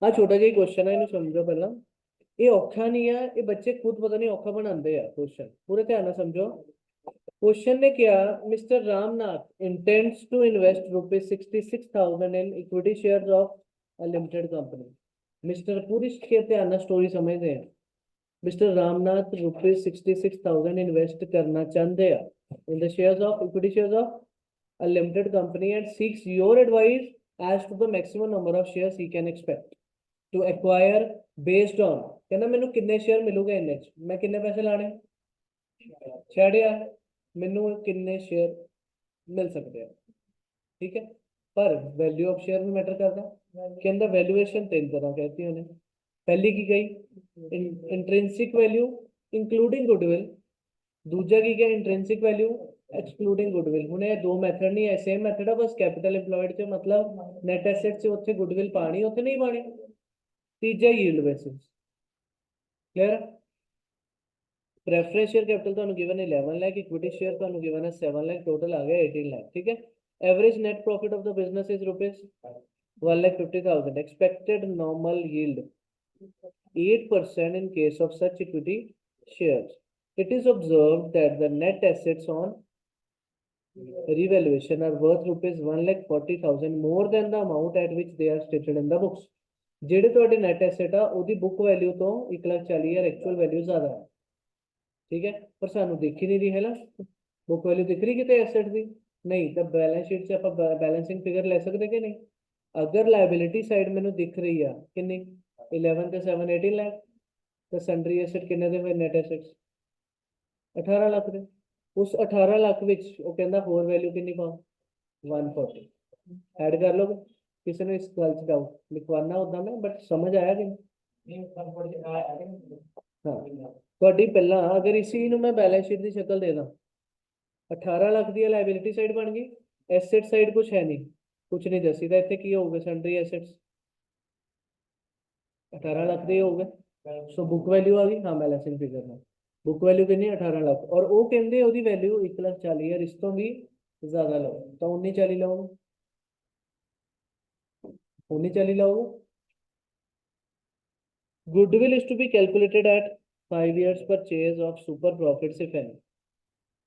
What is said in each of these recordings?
ਆ ਛੋਟਾ ਜਿਹਾ क्वेश्चन है, ਇਹਨੂੰ ਸਮਝੋ ਪਹਿਲਾਂ। ਇਹ ਔਖਾ ਨਹੀਂ ਹੈ, ਇਹ ਬੱਚੇ ਖੁਦ ਪਤਾ ਨਹੀਂ ਔਖਾ ਬਣਾਉਂਦੇ ਆ क्वेश्चन। पूरे ध्यान ਨਾਲ समझो। क्वेश्चन ने क्या, mister Ramnath intends to invest ₹66,000 in equity shares of a limited company. Mister, पूरी के ध्यान ਨਾਲ स्टोरी समझते हैं। मिस्टर रामनाथ ₹66,000 इन्वेस्ट करना चाहते हैं in the shares of equity shares of a limited company and seeks your advice as to the maximum number of shares he can expect to acquire based on। कहना मैनू किन्ने share मिलूगे इन्ने च, मैं किन्ने पैसे लाने 6,000, मैनू किन्ने शेयर मिल सकते हैं। ठीक है, पर वैल्यू ऑफ शेयर भी मैटर करता। कहता वैल्यूएशन तीन तरह कहती है उन्हें। पहली की गई इंट्रिंसिक वैल्यू इंक्लूडिंग गुडविल, दूजा की गया इंट्रिंसिक वैल्यू एक्सक्लूडिंग गुडविल। हुणे दो मैथड नहीं है, सेम मैथड है, बस कैपिटल एम्प्लॉयड च मतलब नेट एसेट से उत्थे गुडविल पानी उत्थे नहीं पानी। तीजा yield basis. Clear. Preference share capital तो गिवन 11 लाख, इक्विटी शेयर तो गिवन है 7 लाख, टोटल आ गया 18 लाख। ठीक है। Average net profit of the business is ₹1,50,000। Expected normal yield 8% in case of such equity shares. It is observed that the net assets on revaluation are worth ₹1,40,000 more than the amount at which they are stated in the books। ਜਿਹੜੇ ਤੁਹਾਡੇ net asset ਆ ਉਹਦੀ book value ਤੋਂ 1,40,000 actual value ਜ਼ਿਆਦਾ ਹੈ। ठीक है, पर सानू दिख ही नहीं रही है ना, बुक वैल्यू दिख रही कितने एसेट की नहीं, तो बैलेंस शीट से आप बैलेंसिंग फिगर ले सकते कि नहीं। अगर लाइबिलिटी साइड मैंने दिख रही है किन्नी 11 ਤੇ 7 18 लाख, तो सैंडरी एसेट किन्ने दे फिर नेट एसेट्स 18 लाख ਦੇ। उस 18 लाख ਵਿੱਚ ਉਹ ਕਹਿੰਦਾ ਹੋਰ ਵੈਲਿਊ ਕਿੰਨੀ ਪਾਓ 140 ऐड कर लोगे। किसी ने इस गल च डाउट लिखवाना उदा मैं, बट समझ आया कि हाँ ਤੁਹਾਡੀ ਪਹਿਲਾਂ अगर इसी ਨੂੰ मैं बैलेंस शीट की शक्ल दे ਦਾਂ 18 लाख की लाइबिलिटी साइड बन गई, एसेट साइड कुछ है नहीं, कुछ नहीं दसी तो इतने की होगा सैंडरी एसेट्स 18 लाख के हो गए। सो बुक वैल्यू आ गई, हाँ बैलेंसिंग फिगर में बुक वैल्यू कितनी 18 लाख, और वो कहते ओदी वैल्यू 1,40,000 इस तो भी ज्यादा लो तो 19,40 लाओगे, 19,40 लाओगे। Goodwill is to be calculated at 5 years purchase of super profits if any.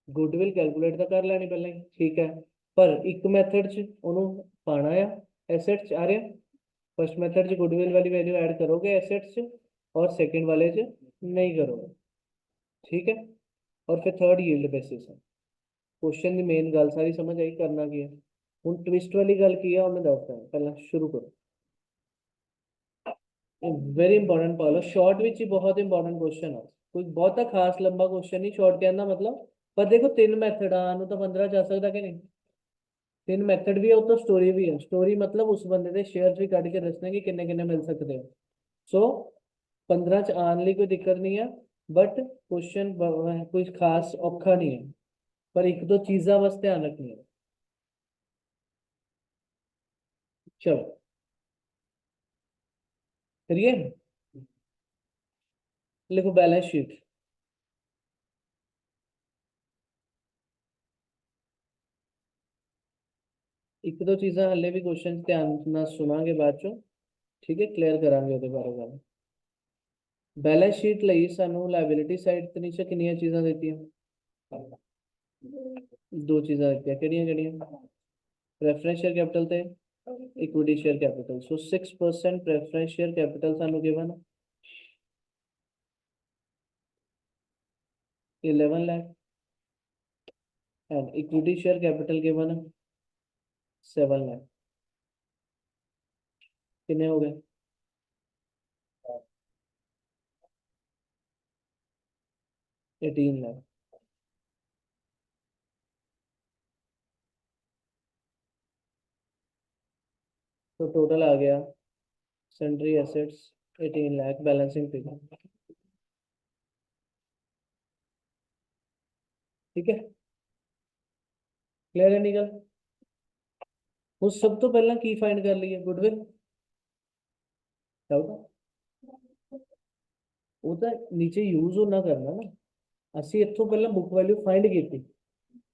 Goodwill calculate तो कर लैनी पहले ही, ठीक है, पर एक मैथड च उन्होंने पाना आ एसेट च आ रहा। फर्स्ट मैथड च गुडविल वाली वैल्यू ऐड करोगे एसेट च, और सेकंड वाले च नहीं करोगे। ठीक है, और फिर थर्ड यील्ड बेसिस है। क्वेश्चन की मेन गल सारी समझ आई, करना की है हूँ ट्विस्ट वाली गल की है उन्हें दसदा पहला शुरू करो। वेरी इंपॉर्टेंट पालो, शॉर्ट विच ही बहुत इंपॉर्टेंट क्वेश्चन है, कोई बहुत खास लंबा क्वेश्चन नहीं, शॉर्ट कहना मतलब। पर देखो तीन मैथड आने तो 15 जा सकता कि नहीं, तीन मैथड भी है, वो तो स्टोरी भी है। स्टोरी मतलब उस बंदे के शेयर भी कट के दसने कि किन्ने किन्ने मिल सकते हैं। सो 15 च आने ली कोई दिक्कत नहीं है, बट क्वेश्चन कोई खास औखा नहीं है, पर एक दो चीज़ा बस ध्यान रखनी है। चलो करिए, लिखो बैलेंस शीट। एक दो चीज़ा हले भी क्वेश्चन ध्यान ना सुनांगे बाद चो, ठीक है, क्लियर करांगे ਉਹਦੇ ਬਾਰੇ ਗੱਲ। बैलेंस शीट ਲਈ ਸਾਨੂੰ ਲਾਇਬਿਲਿਟੀ ਸਾਈਡ ਤੇ ਨੀਚੇ ਕਿੰਨੀਆਂ ਚੀਜ਼ਾਂ ਦਿੱਤੀਆਂ, दो चीज़ां ਦਿੱਤੀਆਂ, ਕਿਹੜੀਆਂ ਕਿਹੜੀਆਂ, प्रेफरेंस शेयर कैपिटल ਤੇ इक्विटी शेयर कैपिटल। सो 6% प्रेफरेंस शेयर कैपिटल सानू given 11 lakh and equity share capital given 7 lakh. कितने हो गए 18 लाख। तो टोटल आ गया सैंडरी एसेट्स 18 लाख, बैलेंसिंग फिगर। ठीक है, क्लियर है निकल। उस सब तो पहला की फाइंड कर लिया गुडविल, डाउट वो तो नीचे यूज होना करना ना। ਅਸੀਂ ਇੱਥੋਂ ਪਹਿਲਾਂ ਬੁੱਕ ਵੈਲਿਊ ਫਾਈਂਡ ਕੀਤੀ,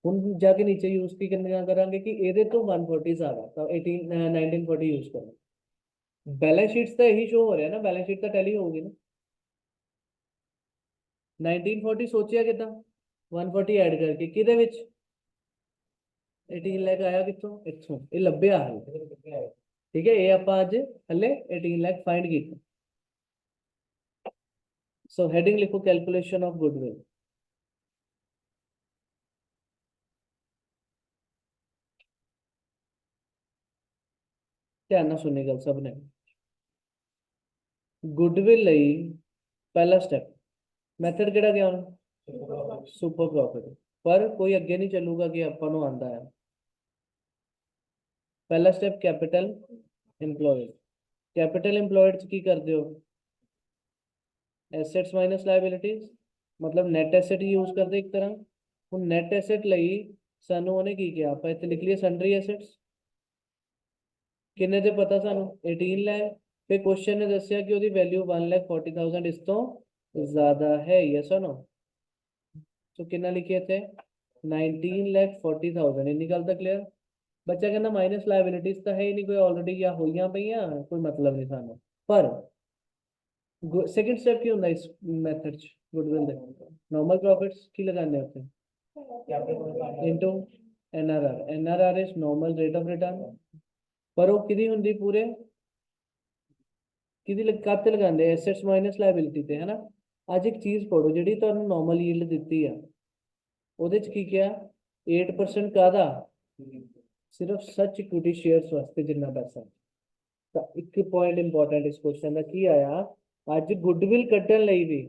ਹੁਣ ਜਾ ਕੇ ਨੀਚੇ ਯੂਜ਼ ਕੀ ਕਰਨਾ ਕਰਾਂਗੇ ਕਿ ਇਹਦੇ ਤੋਂ 140 ਜ਼ਿਆਦਾ ਤਾਂ 18 1940 ਯੂਜ਼ ਕਰਨਾ। बैलेंस शीट तो यही शो हो रहा है ना, बैलेंस शीट तो टैली होगी ना। 1940 सोचिया कितना, 140 ऐड करके किदे विच 18 ਲੱਖ ਆਇਆ ਕਿੱਥੋਂ, ਇੱਥੋਂ ਇਹ ਲੱਭਿਆ ਹਲ। ਠੀਕ ਹੈ, ਇਹ ਆਪਾਂ ਅੱਜ ਹਲੇ 18 ਲੱਖ ਫਾਈਂਡ ਕੀਤਾ। ਸੋ ਹੈਡਿੰਗ ਲਿਖੋ ਕੈਲਕੂਲੇਸ਼ਨ ਆਫ ਗੁੱਡਵਿਲ। ਧਿਆਨ ਨਾਲ ਸੁਣੀ ਗੱਲ ਸਭ ਨੇ। ਗੁੱਡਵਿਲ ਲਈ ਪਹਿਲਾ ਸਟੈਪ ਮੈਥਡ ਕਿਹੜਾ ਗਿਆ ਹੁਣ, ਸੁਪਰ ਪ੍ਰੋਫਿਟ। ਪਰ ਕੋਈ ਅੱਗੇ ਨਹੀਂ ਚੱਲੂਗਾ ਕਿ ਆਪਾਂ ਨੂੰ ਆਂਦਾ ਹੈ। ਪਹਿਲਾ step capital employed. Capital employed की करते हो, एसेट्स माइनस लाइबिलिटीज, मतलब नैट एसेट यूज करते एक तरह। ਹੁਣ ਨੈਟ ਐਸੈਟ ਲਈ ਸਾਨੂੰ ਉਹਨੇ ਕੀ ਕਿਹਾ, ਆਪਾਂ ਇੱਥੇ ਲਿਖ ਲਈਏ ਸਨਡਰੀ ਐਸੈਟਸ। ਕਿੰਨੇ ਦੇ ਪਤਾ ਸਾਨੂੰ 18 ਲੱਖ। ਫਿਰ ਕੁਐਸਚਨ ਨੇ ਦੱਸਿਆ ਕਿ ਉਹਦੀ ਵੈਲਿਊ 1,40,000 ਇਸ ਤੋਂ ਜ਼ਿਆਦਾ ਹੈ, ਯੈਸ অর नो। ਸੋ ਕਿੰਨਾ ਲਿਖਿਆ ਇੱਥੇ 19,40,000। ਇੰਨੀ ਗੱਲ ਤਾਂ ਕਲੀਅਰ। ਬੱਚਾ ਕਹਿੰਦਾ ਮਾਈਨਸ ਲਾਇਬਿਲਿਟੀਜ਼ ਤਾਂ ਹੈ ਹੀ ਨਹੀਂ ਕੋਈ ਆਲਰੇਡੀ, ਜਾਂ ਹੋਈਆਂ ਪਈਆਂ, ਕੋਈ ਮਤਲਬ ਨਹੀਂ ਸਾਨੂੰ। ਪਰ सेकंड स्टेप की ਹੁੰਦਾ ਇਸ ਮੈਥਡ ਚ ਗੁੱਡਵਿਲ ਦੇ, ਨਾਰਮਲ ਪ੍ਰੋਫਿਟਸ ਕੀ ਲਗਾਉਂਦੇ ਉੱਤੇ into NRR. NRR is normal rate of return. ਪਰ ਉਹ ਕਿਹਦੀ ਹੁੰਦੀ ਪੂਰੇ, ਕਿਹਦੀ ਕਾਤੇ ਲਗਾਉਂਦੇ, ਐਸੈਟਸ ਮਾਈਨਸ ਲਾਇਬਿਲਿਟੀ ਤੇ, ਹੈ ਨਾ। ਅੱਜ ਇੱਕ ਚੀਜ਼ ਪੜੋ ਜਿਹੜੀ ਤੁਹਾਨੂੰ ਨਾਰਮਲ ਯੀਲਡ ਦਿੱਤੀ ਆ, ਉਹਦੇ ਚ ਕੀ ਕਿਹਾ 8% ਕਾਹਦਾ, ਸਿਰਫ ਸੱਚ ਇਕੁਇਟੀ ਸ਼ੇਅਰਸ ਵਾਸਤੇ ਜਿੰਨਾ ਪੈਸਾ। ਤਾਂ ਇੱਕ ਪੁਆਇੰਟ ਇੰਪੋਰਟੈਂਟ ਇਸ ਕੁਐਸਚਨ ਦਾ ਕੀ ਆਇਆ, ਅੱਜ ਗੁੱਡਵਿਲ ਕੱਢਣ ਲਈ ਵੀ,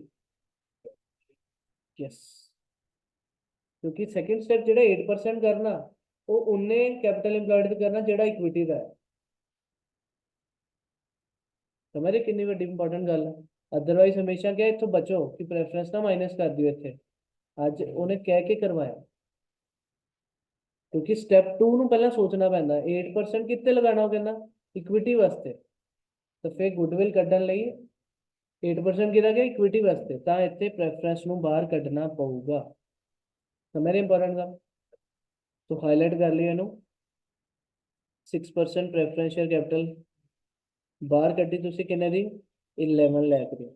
ਯੈਸ, ਕਿਉਂਕਿ ਸੈਕੰਡ ਸਟੈਪ ਜਿਹੜਾ 8% ਕਰਨਾ, ਉਹ ਉਹਨੇ ਕੈਪੀਟਲ ਇੰਪਲੋਇਡ ਤੇ ਕਰਨਾ ਜਿਹੜਾ ਇਕੁਇਟੀ ਦਾ ਹੈ। ਸਮਝੇ ਕਿੰਨੀ ਵੱਡੀ ਇੰਪੋਰਟੈਂਟ ਗੱਲ ਹੈ। ਅਦਰਵਾਈਜ਼ ਹਮੇਸ਼ਾ ਕਿਹਾ ਇੱਥੋਂ ਬਚੋ ਕਿ ਪ੍ਰੈਫਰੈਂਸ ਨਾ ਮਾਈਨਸ ਕਰ ਦਿਓ ਇੱਥੇ। ਅੱਜ ਉਹਨੇ ਕਹਿ ਕੇ ਕਰਵਾਇਆ, ਕਿਉਂਕਿ ਸਟੈਪ 2 ਨੂੰ ਪਹਿਲਾਂ ਸੋਚਣਾ ਪੈਂਦਾ। 8% ਕਿੱਥੇ ਲਗਾਣਾ, ਉਹ ਕਹਿੰਦਾ ਇਕੁਇਟੀ ਵਾਸਤੇ। ਤਾਂ ਫਿਰ ਗੁੱਡਵਿਲ ਕੱਢਣ ਲਈ 8% ਕਿਹਦਾ ਗਿਆ, ਇਕੁਇਟੀ ਵਾਸਤੇ। ਤਾਂ ਇੱਥੇ ਪ੍ਰੈਫਰੈਂਸ ਨੂੰ ਬਾਹਰ ਕੱਢਣਾ ਪਊਗਾ। ਸਮਝ ਰਹੇ ਇੰਪੋਰਟੈਂਟ ਗੱਲ। तो हाईलाइट कर लिया इनू 6% प्रेफरेंशियल कैपिटल बाहर कड्डी तुसी किन्ने दी 11 लाख दी।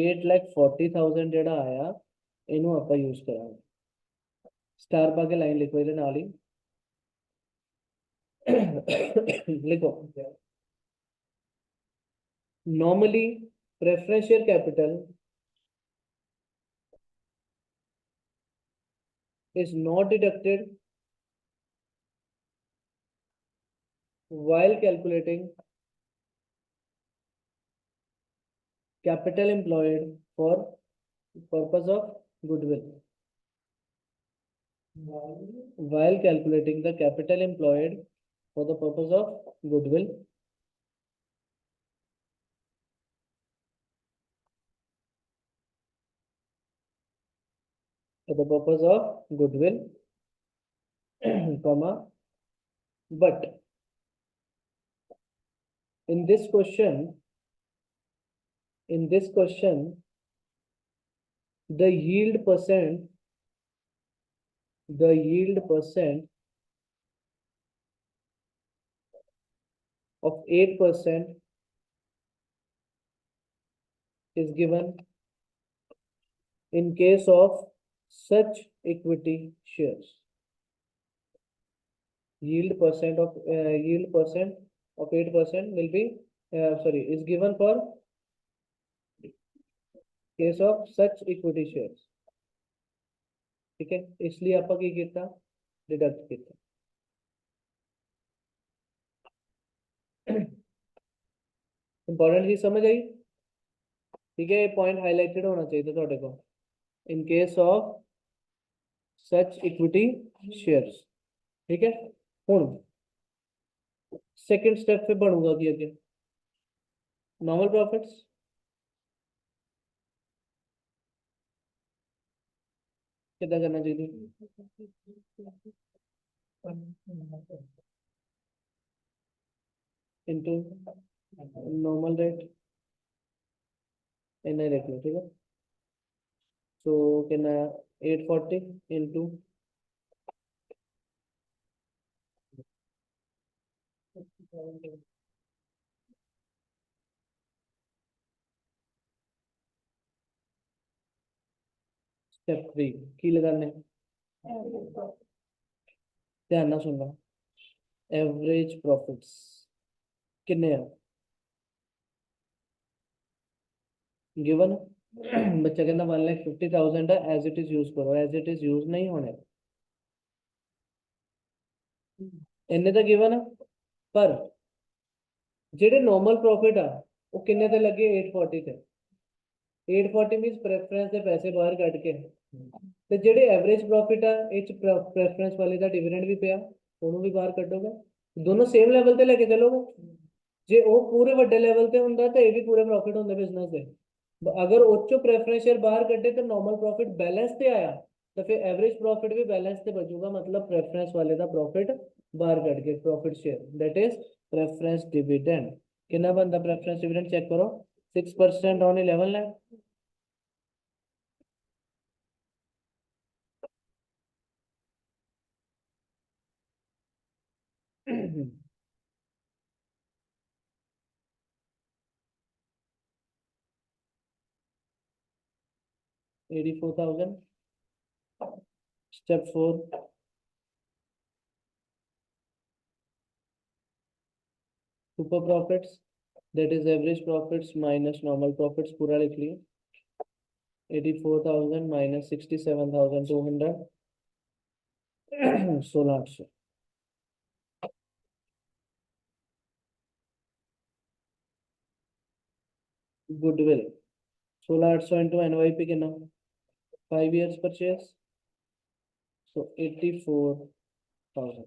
8,40,000 जेड़ा आया इनू आपां यूज करांगे। स्टार पा के लाइन लिखो इहदे नाल ही लिखो normally preferential capital is not deducted while calculating capital employed for purpose of goodwill. While calculating the capital employed for the purpose of goodwill, for the purpose of goodwill, comma, but in this question, the yield percent of 8% is given in case of such equity shares. Yield percent of 8% will be is given for case of such equity shares. ठीक है, इसलिए आप की कितना deduct किया। Important चीज समझ आई। ठीक है, ये पॉइंट हाईलाइटेड होना चाहिए थोड़े को, in case of such equity shares. ठीक है, हूँ सेकंड स्टेप पे बनूंगा कि अगे नॉर्मल प्रॉफिट्स कितना करना चाहिए इनटू नॉर्मल रेट इन्हें रख लो। ठीक है, सो कितना 840 इनटू स्टेप 3 की लगाने, ध्यान ना सुनना। एवरेज प्रॉफिट्स किन्ने हैं गिवन। बच्चा कहना 1,50,000 है, एज इट इज यूज करो, एज इट इज यूज नहीं होने, इन्ने तो गिवन है। पर जेडे नॉर्मल प्रॉफिट आ वो किन्ने ते लगे 840 थे। 840 मींस प्रेफरेंस ਦੇ ਪੈਸੇ ਬਾਹਰ ਕੱਢ ਕੇ, ਤੇ ਜਿਹੜੇ ਐਵਰੇਜ ਪ੍ਰੋਫਿਟ ਆ ਇਹ ਚ ਪ੍ਰੈਫਰੈਂਸ ਵਾਲੇ ਦਾ ਡਿਵੀਡੈਂਡ ਵੀ ਪਿਆ, ਉਹਨੂੰ ਵੀ ਬਾਹਰ ਕੱਢੋਗੇ, ਦੋਨੋਂ ਸੇਮ ਲੈਵਲ ਤੇ ਲੈ ਕੇ ਚੱਲੋਗੇ। ਜੇ ਉਹ ਪੂਰੇ ਵੱਡੇ ਲੈਵਲ ਤੇ ਹੁੰਦਾ ਤਾਂ ਇਹ ਵੀ ਪੂਰੇ ਪ੍ਰੋਫਿਟ ਹੁੰਦੇ ਬਿਜ਼ਨਸ ਦੇ। ਅਗਰ ਉਹ ਚੋਂ ਪ੍ਰੈਫਰੈਂਸ ਸ਼ੇਅਰ ਬਾਹਰ ਕੱਢੇ ਤਾਂ ਨਾਰਮਲ ਪ੍ਰੋਫਿਟ ਬੈਲੈਂਸ ਤੇ ਆਇਆ, ਤਾਂ ਫਿਰ ਐਵਰੇਜ ਪ੍ਰੋਫਿਟ ਵੀ ਬੈਲੈਂਸ ਤੇ ਬਚੂਗਾ, मतलब प्रेफरेंस वाले ਦਾ प्रॉफिट ਬਾਹਰ ਕੱਢ ਕੇ profit share, that is preference dividend. कितना बनता प्रेफरेंस डिविडेंड चेक करो, 6% on 11 lakh. $84,000। Step 4 super profits, that is average profits minus normal profits, पूरा लिख लिए। 84,000 माइनस 67,200, 16,800। गुडविल 16,800 इंटू एनवाईपी कितना, 5 years परचेस, so 84,000।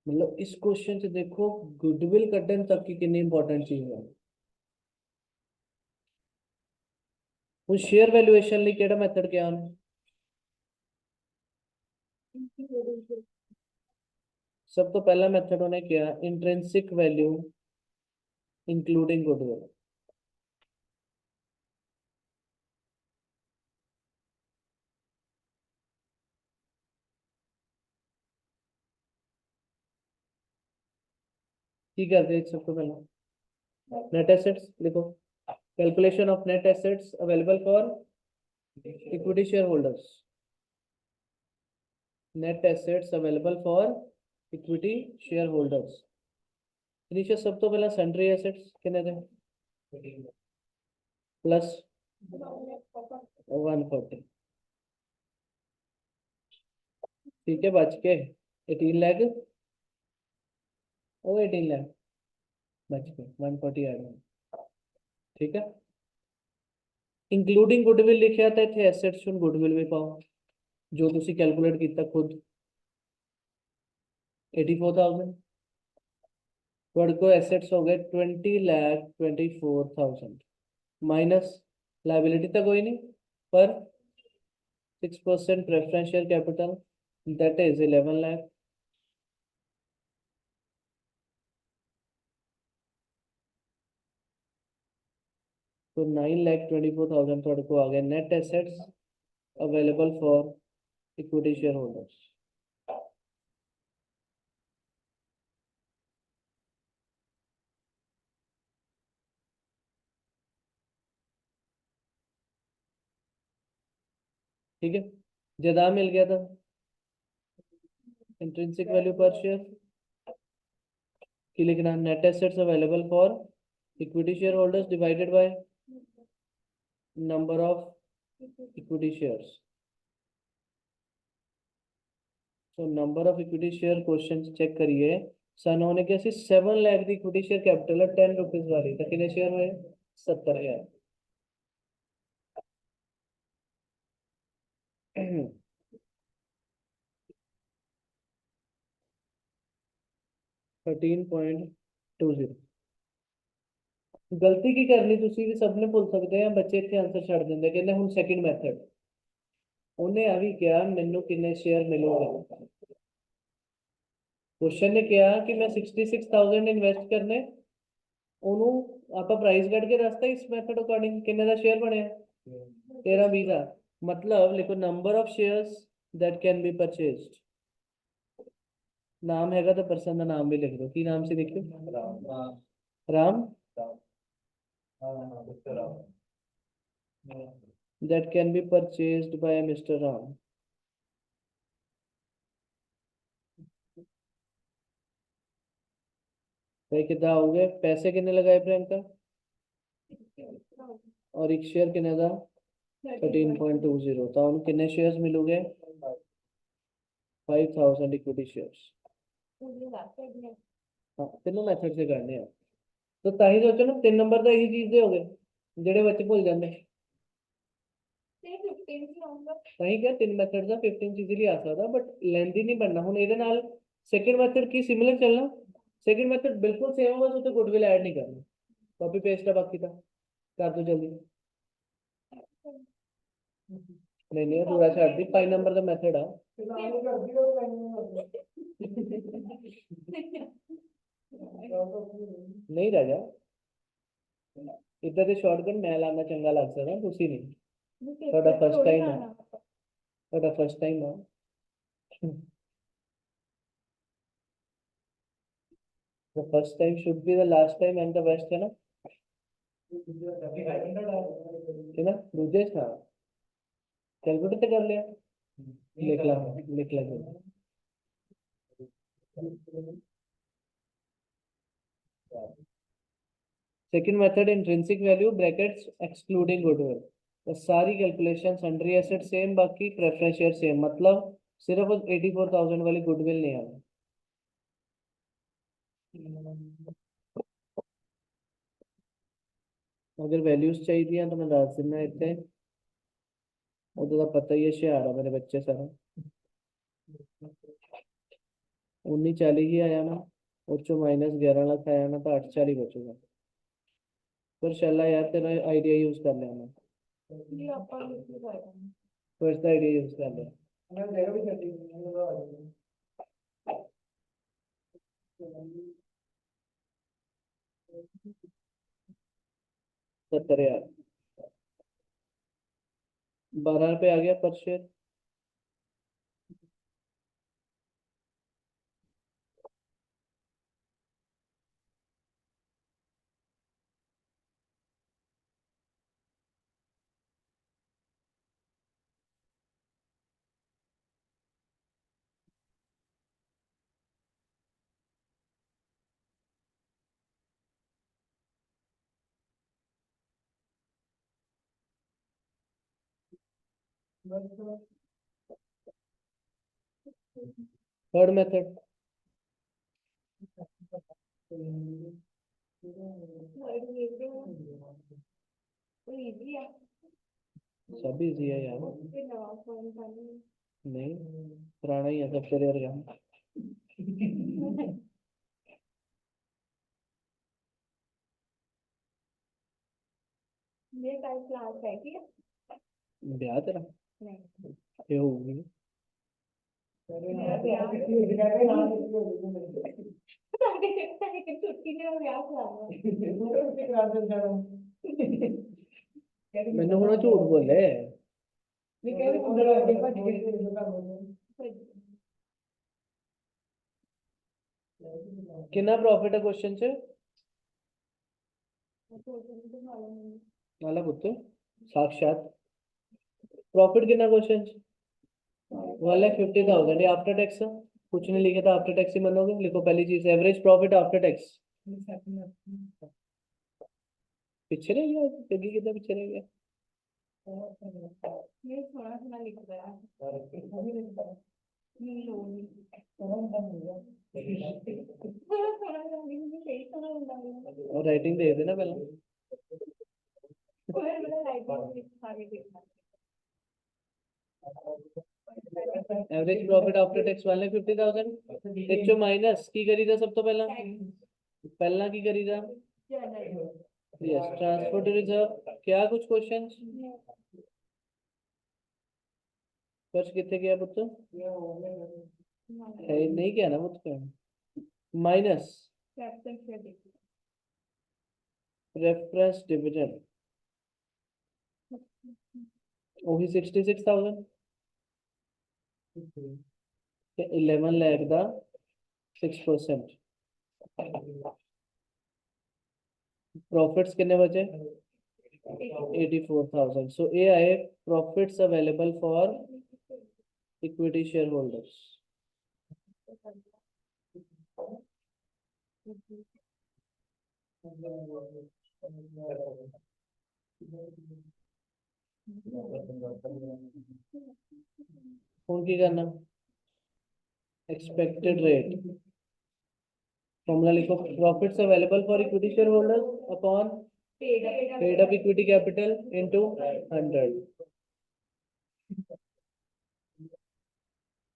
मतलब इस क्वेश्चन से देखो गुडविल कटन तक की कितनी इंपॉर्टेंट चीज है। वो शेयर वैल्यूएशन ਲਈ ਕਿਹੜਾ ਮੈਥਡ ਕਿਹਾ ਉਹਨੇ, सब तो पहला मेथड उन्हें किया इंट्रिंसिक वैल्यू इंक्लूडिंग गुडविल। ठीक है, देख सबको पहला नेट एसेट्स लिखो, calculation of net assets available for equity share holders, net assets available for equity share holders. नीचे सब तो पहला सन्ड्री एसेट्स कितने थे, प्लस 140, ठीक है, बच के 18 लाख, ओ 18 लाख बच के 140 आ गया, ठीक है। इंक्लूडिंग गुडविल लिखा था इतने, एसेट्स में गुडविल भी पाओ जो तुसी कैलकुलेट किया खुद, 84,000 थोड़े को एसेट्स हो गए 20,24,000 माइनस लाइबिलिटी तो कोई नहीं, पर 6% preference share capital, that is 11 lakh, तो 9,24,000 थोड़े को आ गया net assets available for equity share holders. ठीक है, ज्यादा मिल गया था इंट्रिंसिक वैल्यू पर शेयर की लिखना, net assets available for equity share holders divided by number of equity shares. तो number of equity share question check करिए, सन होने के 7 लाख की इक्विटी शेयर कैपिटल है 10 रुपीज वाली, तो कितने शेयर हुए 70,000। 13.20। गलती की करनी तुसी भी सबने भूल सकते हैं, बच्चे इतने आंसर छड़ देंगे, कहते हुन सेकंड मेथड उन्हें आ भी क्या मैनू कितने शेयर मिलोगे, क्वेश्चन ने कहा कि मैं 66,000 इन्वेस्ट करने, ਉਹਨੂੰ ਆਪਾਂ ਪ੍ਰਾਈਸ ਕੱਢ ਕੇ ਦੱਸਤਾ, ਇਸ ਮੈਥਡ ਅਕੋਰਡਿੰਗ ਕਿੰਨੇ ਦਾ ਸ਼ੇਅਰ ਬਣਿਆ 13-20 ਦਾ, मतलब लिखो number of shares that can be purchased. नाम हैगा तो पर्सन का नाम भी लिख दो, की नाम से लिखियो। Ram. that can be purchased by Mr. Ram। भाई कितना हो गए, पैसे कितने लगाए प्रियंका, और एक शेयर कितने का 13.20, तो हम कितने शेयर्स मिलोगे 5000 इक्विटी शेयर्स। हाँ तीनों मेथड से करने हैं, तो ताही सोचो ना 3 नंबर तो यही चीज दे हो गए जेडे बच्चे भूल जाते ताही क्या 3 मेथड ਦਾ 15 इजीली आ सकता, बट लेंथी नहीं बनना। ਹੁਣ ਇਹਦੇ ਨਾਲ सेकंड मेथड की सिमिलर चलना, सेकंड मेथड बिल्कुल सेम होगा, तो गुडविल ऐड नहीं करना, कॉपी पेस्ट है बाकी था, कर दो जल्दी। नहीं नहीं पूरा छाड़ दी, 5 नंबर का मेथड है। नहीं राजा इधर ਦੇ ਸ਼ਾਰਟਕਟ ਮੈਂ ਲਾਣਾ ਚੰਗਾ ਲੱਗ ਸਕਦਾ, ਤੁਸੀਂ ਨਹੀਂ, ਤੁਹਾਡਾ ਫਸਟ ਟਾਈਮ ਹੈ, ਤੁਹਾਡਾ ਫਸਟ ਟਾਈਮ ਹੈ। The first time should be the last time and the best है ना, है ना दूजे था, कैलकुलेटर तो कर लिया, लिख ला second method intrinsic value brackets excluding goodwill, तो सारी कैलकुलेशन सन्ड्री एसेट सेम, बाकी प्रेफरेंस शेयर सेम, मतलब सिर्फ 84,000 वाली गुडविल नहीं आना। अगर वैल्यूज चाहिए तो मैं दस देना इतने, उधर का पता ही है शहर है मेरे बच्चे सारा 1940 ही आया ना, और चो -11 लाख आया ना, तो 840 बचेगा। पर चला यार तेरा आइडिया यूज कर लेना, फर्स्ट आइडिया यूज कर ले। 70,000 12 रुपये आ गया पर शेयर। थर्ड मेथड सब इजी है यार, नहीं पुराना ही है सबसे रेयर का। ब्याह तेरा ये होगी नहीं। मैंने हुणा झूठ बोले, कितना प्रॉफिट है क्वेश्चन से वाला पुत्र साक्षात प्रॉफिट कितना क्वेश्चन 1,50,000 आफ्टर टैक्स, कुछ नहीं लिखा था, आफ्टर टैक्स ही मनोगे, लिखो पहली चीज एवरेज प्रॉफिट आफ्टर टैक्स। पीछे रह गया, जगह कितना पीछे रह गया, और राइटिंग दे देना पहले। एवरेज प्रॉफिट आफ्टर टैक्स 1,50,000 एक चो माइनस की करी था सब तो पहला की करी था यस ट्रांसफर टू रिजर्व। क्या कुछ क्वेश्चंस कर्ज कितने गया पुत्र है नहीं क्या ना पुत्र माइनस रेफरेंस डिविडेंड वही 66,000 ਤੇ 11 lakh ਦਾ 6%। प्रॉफिट्स कितने बचे 84,000। सो ये आए profits available for equity share holders. कौन की करना एक्सपेक्टेड रेट फॉर्मूला लिखो profits available for equity share holders upon paid up equity capital into 100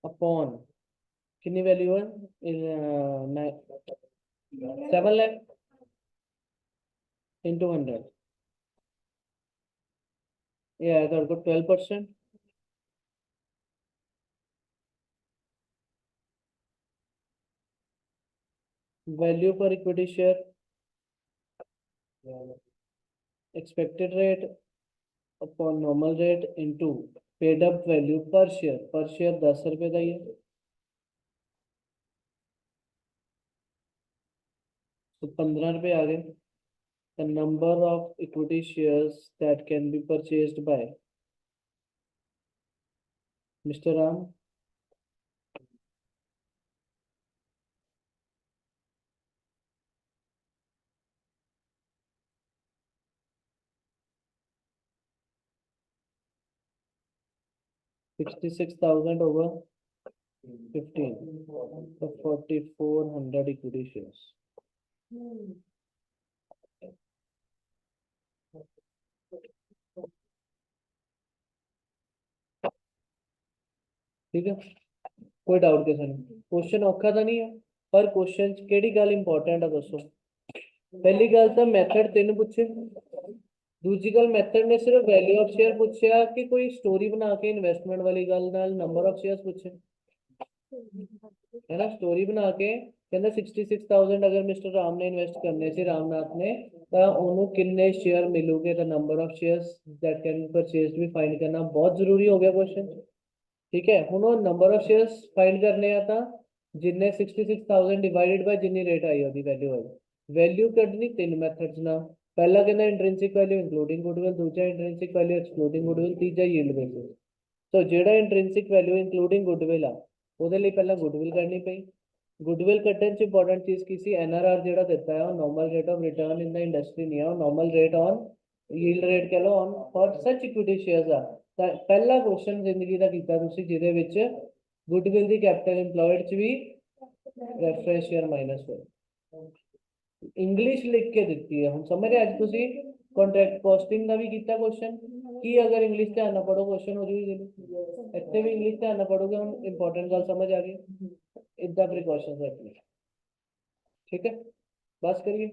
upon कितनी वैल्यू है 7 लाख इनटू 100 ये आएगा 12%। वैल्यू पर equity share expected rate upon normal rate into paid up value पर शेयर 10 रुपए का ही है तो 15 रुपए आ गए। The number of equity shares that can be purchased bye mister Ram 66,000 over 15 so 4,400 equity shares। ठीक है कोई डाउट किसी ने क्वेश्चन औखा तो नहीं है पर क्वेश्चन केड़ी गल इंपॉर्टेंट है दसो। पहली गल तो मैथड 3 पूछे दूजी गल मैथड ने सिर्फ वैल्यू ऑफ शेयर पूछा कि कोई स्टोरी बना के इन्वेस्टमेंट वाली गल नाल नंबर ऑफ शेयर्स पूछे है ना स्टोरी बना के कहंदा 66,000 अगर मिस्टर राम ने इन्वेस्ट करने से रामनाथ ने तो उन्होंने कितने शेयर मिलोगे the number of shares that can be purchased भी फाइंड करना बहुत जरूरी हो गया क्वेश्चन। ठीक है हुण नंबर ऑफ शेयर्स फाइंड करने आ तां जिन्ने 66,000 डिवाइडेड बाय जिन्नी रेट आई ओदी वैल्यू आई वैल्यू कढनी 3 मैथड्स नाल पहला कहना इंट्रिंसिक वैल्यू इंक्लूडिंग गुडविल दूसरा इंट्रिंसिक वैल्यू एक्सक्लूडिंग गुडविल तीसरा यील्ड बेसिस। तो जेड़ा इंट्रिंसिक वैल्यू इंक्लूडिंग गुडविल आ ਉਹਦੇ ਲਈ ਪਹਿਲਾਂ ਗੁੱਡਵਿਲ ਕਰਨੀ ਪਈ ਗੁੱਡਵਿਲ ਕੱਢਣ ਚ ਇੰਪੋਰਟੈਂਟ ਚੀਜ਼ ਕੀ ਸੀ ਐਨਆਰਆਰ ਜਿਹੜਾ ਦਿੱਤਾ ਹੈ ਉਹ normal rate of return in the industry ਨਹੀਂ ਆ ਉਹ normal rate on yield rate ਕਹ ਲਓ ਔਨ ਫॉर ਸੱਚ ਇਕੁਇਟੀ ਸ਼ੇਅਰਸ ਆ ਤਾਂ ਪਹਿਲਾ ਕੁਐਸਚਨ ਜ਼ਿੰਦਗੀ ਦਾ ਕੀਤਾ ਤੁਸੀਂ ਜਿਹਦੇ ਵਿੱਚ ਗੁੱਡਵਿਲ ਦੀ ਕੈਪੀਟਲ ਇੰਪਲੋਇਡ ਚ ਵੀ ਰੈਫਰੈਂਸ ਸ਼ੇਅਰ ਮਾਈਨਸ ਹੋਏ इंग्लिश लिख के दी है हम समझ रहे आज तुसी कॉन्ट्रैक्ट कॉस्टिंग का भी किया क्वेश्चन कि अगर इंग्लिश ध्यान ना पढ़ो क्वेश्चन हो जाएगी इतने भी इंग्लिश ध्यान ना पढ़ोगे हम इंपॉर्टेंट गल समझ आ गई इदा प्रिकॉशंस रखनी ठीक है बस करिए।